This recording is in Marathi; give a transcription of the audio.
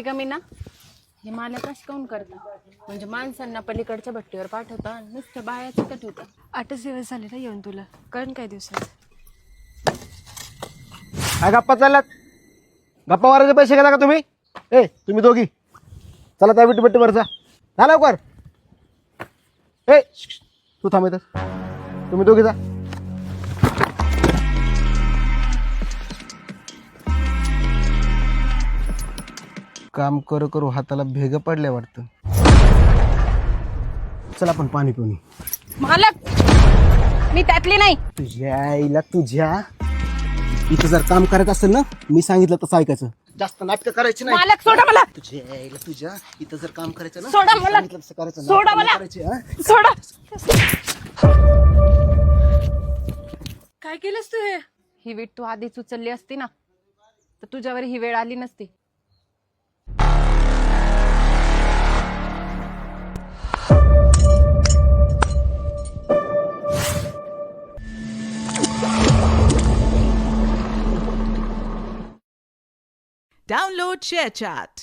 का मी ना हे मालक कशी काऊन करता म्हणजे माणसांना पलीकडच्या भट्टीवर पाठवता नुसतं बायाचं कट होतं. 8च दिवस झाले ना येऊन तुला कळण काय दिवसात. काय गप्पा चालल्यात? गप्पा मारायचे पैसे घेता का तुम्ही? तुम्ही दोघी चला त्या विटीभट्टीवर जा लवकर. तू थांब इथं. तुम्ही दोघी जा. काम करू करू हाताला भेग पडले वाटतं. चला आपण पाणी पिऊन येऊ. मालक मी त्यातली नाही. तुझ्या आईला तुझ्या इथं जर काम करायचं असेल ना मी सांगितलं तसं ऐकायचं. जास्त नाटकं करायची नाही. मालक सोडा मला. तुझ्या आईला तुझ्या इथं जर काम करायचं ना सोडा मला. सांगितलं तसं करायचं. सोडा नाटकं मला. करायची, हा? सोडा. काय केलंस तू हे? ही वीट तू आधीच उचलली असती ना तर तुझ्यावर ही वेळ आली नसती. Download ShareChat.